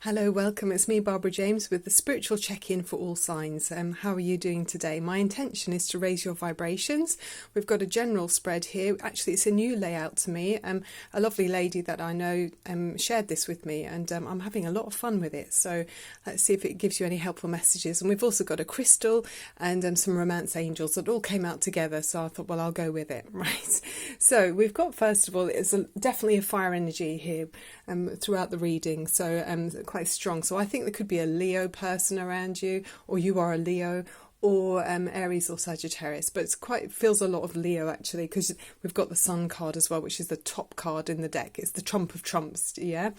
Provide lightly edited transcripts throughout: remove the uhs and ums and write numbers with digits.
Hello, welcome. It's me, Barbara James, with the spiritual check-in for all signs. How are you doing today? My intention is to raise your vibrations. We've got a general spread here. Actually, it's a new layout to me. A lovely lady that I know shared this with me, and I'm having a lot of fun with it. So let's see if it gives you any helpful messages. And we've also got a crystal and some romance angels that all came out together. So I thought, well, I'll go with it, right? So we've got, first of all, it's definitely a fire energy here throughout the reading. So quite strong. So I think there could be a Leo person around you, or you are a Leo, or Aries or Sagittarius, but it feels a lot of Leo actually, because we've got the Sun card as well, which is the top card in the deck. It's the trump of trumps, yeah.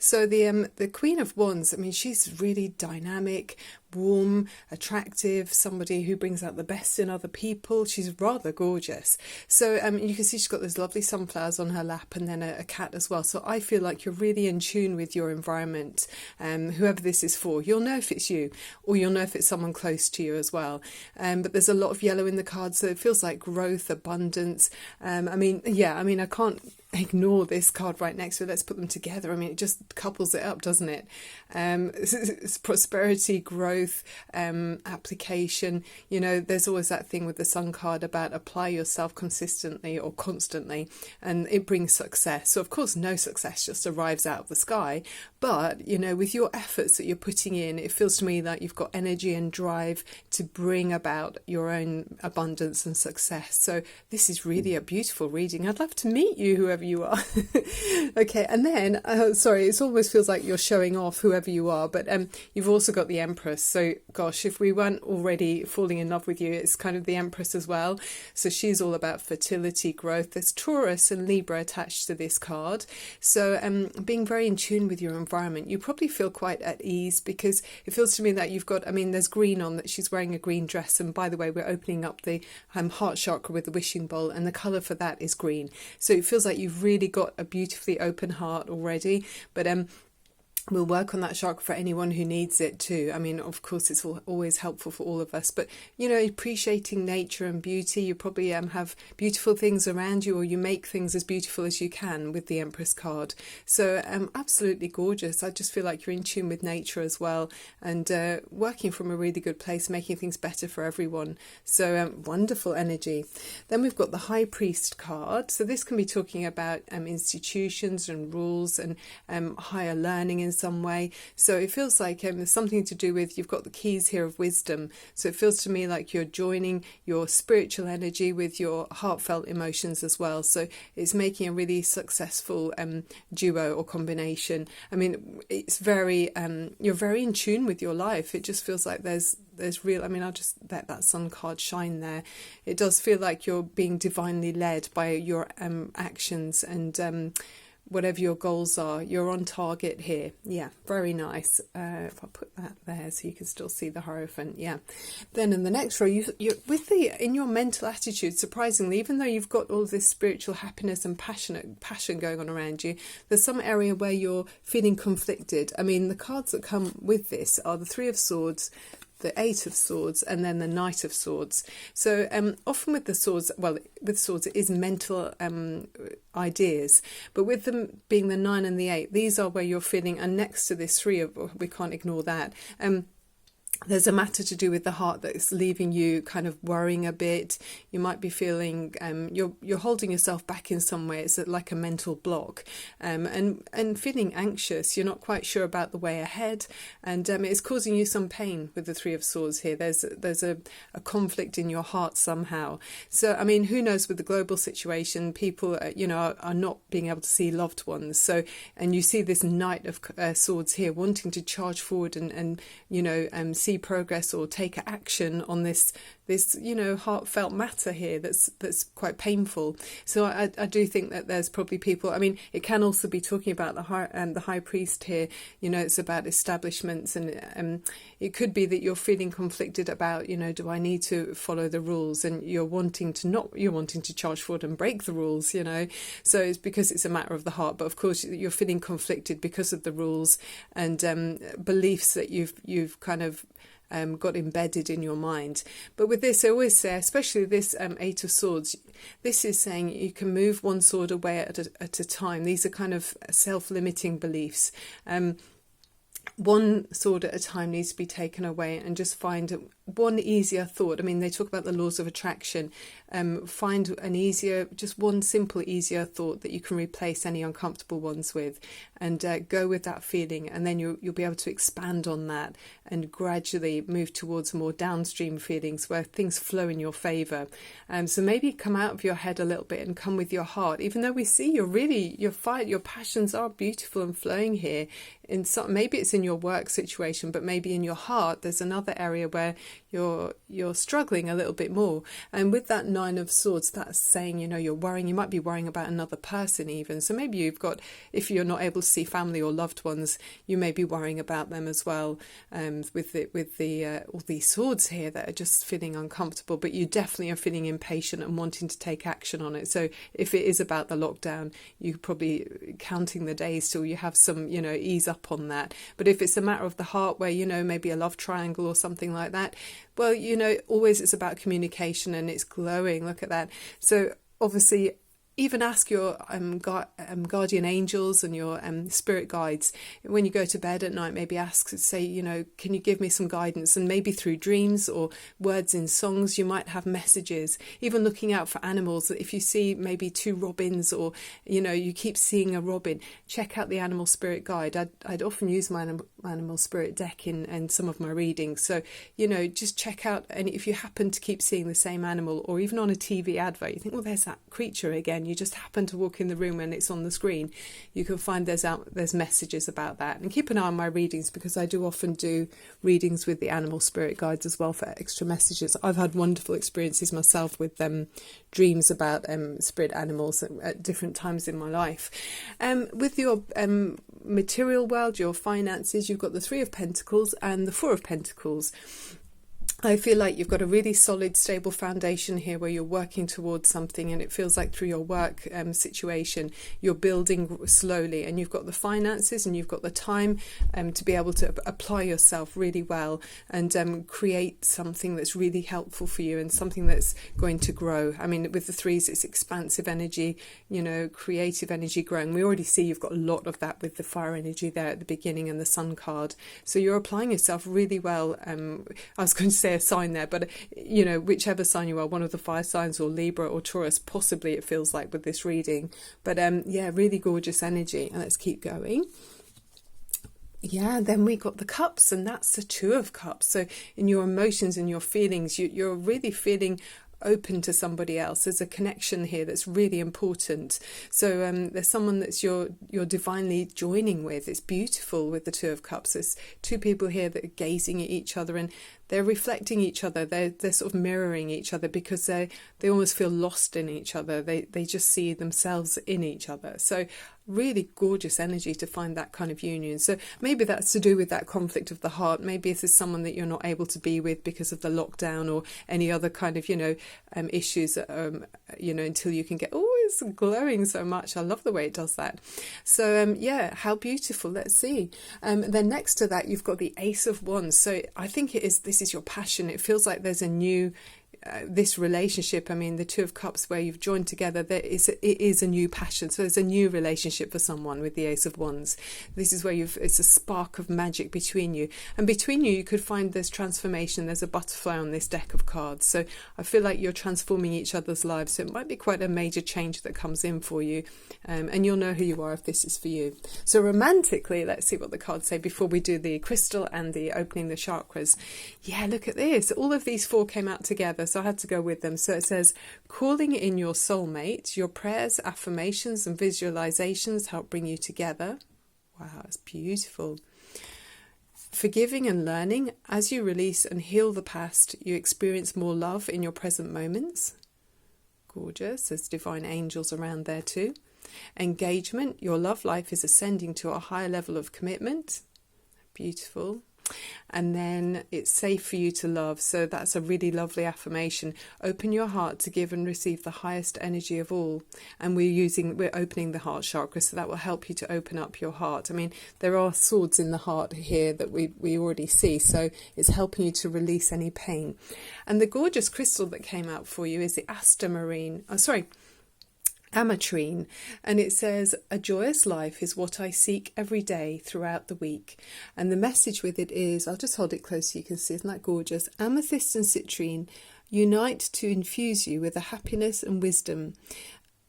So the Queen of Wands, I mean, she's really dynamic, warm, attractive, somebody who brings out the best in other people. She's rather gorgeous. So you can see she's got those lovely sunflowers on her lap, and then a cat as well. So I feel like you're really in tune with your environment. Whoever this is for, you'll know if it's you, or you'll know if it's someone close to you as well. But there's a lot of yellow in the card, so it feels like growth, abundance. I can't ignore this card right next to it. Let's put them together. I mean, it just couples it up, doesn't it? It's prosperity, growth, application. You know, there's always that thing with the Sun card about apply yourself consistently or constantly, and it brings success. So of course no success just arrives out of the sky, but you know, with your efforts that you're putting in, it feels to me like you've got energy and drive to bring about your own abundance and success. So this is really a beautiful reading. I'd love to meet you, whoever you are. Okay, and then it almost feels like you're showing off, whoever you are, but you've also got the Empress. So gosh, if we weren't already falling in love with you, it's kind of the Empress as well. So she's all about fertility, growth. There's Taurus and Libra attached to this card. So being very in tune with your environment, you probably feel quite at ease, because it feels to me that you've got, I mean, there's green on, that she's wearing a green dress, and by the way, we're opening up the Heart Chakra with the wishing bowl, and the colour for that is green. So it feels like you've really got a beautifully open heart already, but we'll work on that chakra for anyone who needs it too. I mean, of course, it's always helpful for all of us, but, you know, appreciating nature and beauty. You probably have beautiful things around you, or you make things as beautiful as you can with the Empress card. So absolutely gorgeous. I just feel like you're in tune with nature as well, and working from a really good place, making things better for everyone. So wonderful energy. Then we've got the High Priest card. So this can be talking about institutions and rules and higher learning in some way. So it feels like there's something to do with, you've got the keys here of wisdom. So it feels to me like you're joining your spiritual energy with your heartfelt emotions as well. So it's making a really successful duo or combination. I mean, it's very, you're very in tune with your life. It just feels like there's real, I mean, I'll just let that Sun card shine there. It does feel like you're being divinely led by your actions, and whatever your goals are, you're on target here. Yeah, very nice. If I put that there so you can still see the Hierophant. Yeah. Then in the next row, you're in your mental attitude, surprisingly, even though you've got all this spiritual happiness and passion going on around you, there's some area where you're feeling conflicted. I mean, the cards that come with this are the Three of Swords, the Eight of Swords, and then the Knight of Swords. So often with the swords, with swords, it is mental ideas, but with them being the 9 and the 8, these are where you're feeling, and next to this 3, we can't ignore that. There's a matter to do with the heart that's leaving you kind of worrying a bit. You might be feeling you're holding yourself back in some way. It's like a mental block, and feeling anxious. You're not quite sure about the way ahead, and it's causing you some pain with the Three of Swords here. There's a conflict in your heart somehow. So I mean, who knows, with the global situation, people are not being able to see loved ones. So, and you see this Knight of Swords here wanting to charge forward and see progress or take action on this heartfelt matter here that's quite painful. So I do think that there's probably people, I mean, it can also be talking about the High Priest here. It's about establishments, and it could be that you're feeling conflicted about, do I need to follow the rules, and you're wanting to charge forward and break the rules, so it's because it's a matter of the heart. But of course you're feeling conflicted because of the rules and beliefs that you've kind of got embedded in your mind. But with this, I always say, especially this Eight of Swords, this is saying you can move one sword away at a time. These are kind of self-limiting beliefs. one sword at a time needs to be taken away, and just find one easier thought. I mean, they talk about the laws of attraction. Find an easier, just one simple, easier thought that you can replace any uncomfortable ones with, and go with that feeling. And then you'll be able to expand on that and gradually move towards more downstream feelings where things flow in your favour. So maybe come out of your head a little bit and come with your heart. Even though we see your passions are beautiful and flowing here. Maybe it's in your work situation, but maybe in your heart there's another area where you're struggling a little bit more. And with that Nine of Swords, that's saying, you're worrying. You might be worrying about another person even. So maybe if you're not able to see family or loved ones, you may be worrying about them as well. With all these swords here that are just feeling uncomfortable, but you definitely are feeling impatient and wanting to take action on it. So if it is about the lockdown, you're probably counting the days till you have some, ease up on that. But if it's a matter of the heart where, maybe a love triangle or something like that, well, always it's about communication and it's glowing. Look at that. So obviously, even ask your guardian angels and your spirit guides when you go to bed at night. Maybe say, can you give me some guidance? And maybe through dreams or words in songs, you might have messages. Even looking out for animals. If you see maybe two robins, or you keep seeing a robin, check out the animal spirit guide. I'd often use my animal spirit deck in some of my readings. So just check out, and if you happen to keep seeing the same animal, or even on a TV advert, you think, well, there's that creature again. You just happen to walk in the room and it's on the screen, you can find there's messages about that. And keep an eye on my readings, because I do often do readings with the animal spirit guides as well for extra messages. I've had wonderful experiences myself with dreams about spirit animals at different times in my life. With your material world, your finances, you've got the Three of Pentacles and the Four of Pentacles. I feel like you've got a really solid, stable foundation here where you're working towards something, and it feels like through your work situation, you're building slowly, and you've got the finances and you've got the time to be able to apply yourself really well and create something that's really helpful for you and something that's going to grow. I mean, with the threes, it's expansive energy, creative energy growing. We already see you've got a lot of that with the fire energy there at the beginning and the sun card. So you're applying yourself really well. I was going to say a sign there, but whichever sign you are, one of the fire signs, or Libra or Taurus, possibly it feels like with this reading. But really gorgeous energy. And let's keep going. Then we got the cups, and that's the Two of Cups. So in your emotions and your feelings, you're really feeling open to somebody else. There's a connection here that's really important. So there's someone that's you're divinely joining with. It's beautiful with the Two of Cups. There's two people here that are gazing at each other, and they're reflecting each other. They're sort of mirroring each other, because they almost feel lost in each other. They just see themselves in each other. So really gorgeous energy to find that kind of union. So maybe that's to do with that conflict of the heart. Maybe if there's someone that you're not able to be with because of the lockdown or any other kind of issues until you can get, it's glowing so much. I love the way it does that. So how beautiful. Let's see. Then next to that, you've got the Ace of Wands. So I think this is your passion. It feels like there's a new this relationship. I mean, the Two of Cups, where you've joined together, it is a new passion. So there's a new relationship for someone with the Ace of Wands. This is where it's a spark of magic between you. And between you could find there's transformation. There's a butterfly on this deck of cards. So I feel like you're transforming each other's lives. So it might be quite a major change that comes in for you. And you'll know who you are if this is for you. So romantically, let's see what the cards say before we do the crystal and the opening the chakras. Yeah, look at this. All of these four came out together. So I had to go with them. So it says, calling in your soulmate, your prayers, affirmations and visualizations help bring you together. Wow, it's beautiful. Forgiving and learning. As you release and heal the past, you experience more love in your present moments. Gorgeous. There's divine angels around there too. Engagement. Your love life is ascending to a higher level of commitment. Beautiful. And then it's safe for you to love. So that's a really lovely affirmation. Open your heart to give and receive the highest energy of all. And we're opening the heart chakra, so that will help you to open up your heart. I mean, there are swords in the heart here that we already see, so it's helping you to release any pain. And the gorgeous crystal that came out for you is the ametrine, and it says, "A joyous life is what I seek every day throughout the week." And the message with it is, I'll just hold it close so you can see, isn't that gorgeous? Amethyst and citrine unite to infuse you with a happiness and wisdom,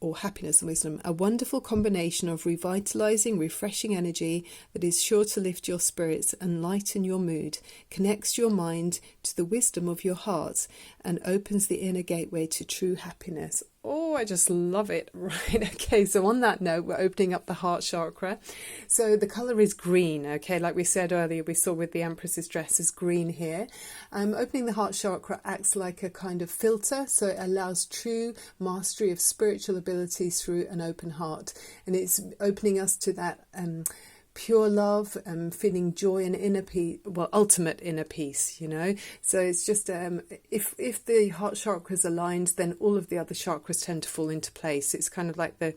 a wonderful combination of revitalizing, refreshing energy that is sure to lift your spirits and lighten your mood, connects your mind to the wisdom of your heart, and opens the inner gateway to true happiness. Oh, I just love it. Right. Okay. So on that note, we're opening up the heart chakra. So the color is green. Okay. Like we said earlier, we saw with the Empress's dress is green here. Opening the heart chakra acts like a kind of filter. So it allows true mastery of spiritual abilities through an open heart. And it's opening us to that, pure love, feeling joy and inner peace, well, ultimate inner peace, So it's just, if the heart chakra is aligned, then all of the other chakras tend to fall into place. It's kind of like the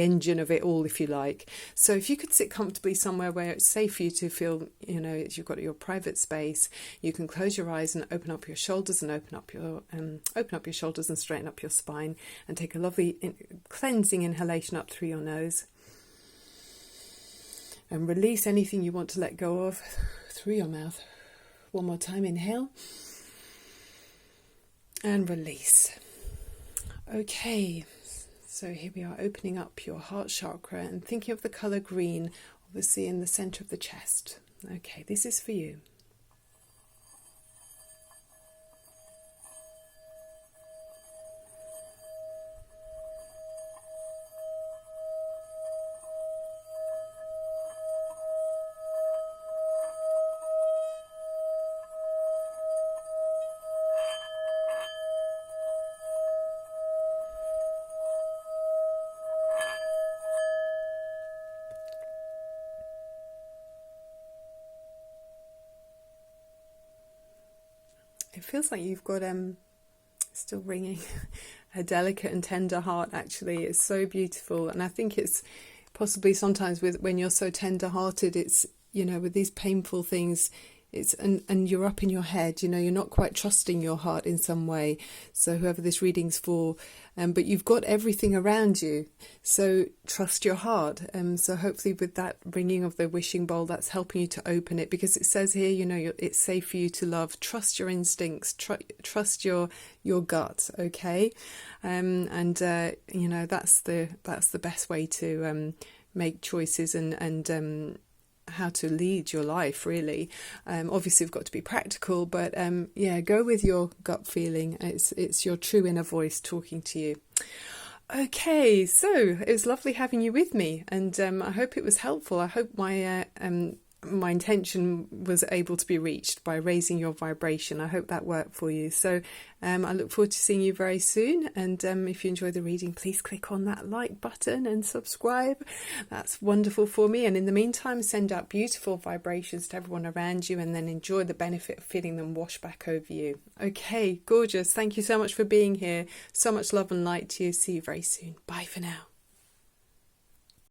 engine of it all, if you like. So if you could sit comfortably somewhere where it's safe for you to feel, you've got your private space, you can close your eyes and open up your shoulders and open up your shoulders and straighten up your spine, and take a lovely cleansing inhalation up through your nose. And release anything you want to let go of through your mouth. One more time, inhale. And release. Okay, so here we are, opening up your heart chakra and thinking of the colour green, obviously in the centre of the chest. Okay, this is for you. It feels like you've got, still ringing, a delicate and tender heart, actually. It's so beautiful. And I think it's possibly sometimes when you're so tender-hearted, it's, with these painful things, and you're up in your head, you're not quite trusting your heart in some way. So whoever this reading's for, but you've got everything around you. So trust your heart. So hopefully with that ringing of the wishing bowl, that's helping you to open it, because it says here, it's safe for you to love. Trust your instincts. Trust your gut. Okay, that's the best way to make choices and how to lead your life, really. Obviously, we've got to be practical, but go with your gut feeling. It's your true inner voice talking to you. Okay, so it was lovely having you with me, and I hope it was helpful. I hope my intention was able to be reached by raising your vibration. I hope that worked for you. So I look forward to seeing you very soon. And if you enjoy the reading, please click on that like button and subscribe. That's wonderful for me. And in the meantime, send out beautiful vibrations to everyone around you, and then enjoy the benefit of feeling them wash back over you. Okay, gorgeous. Thank you so much for being here. So much love and light to you. See you very soon. Bye for now.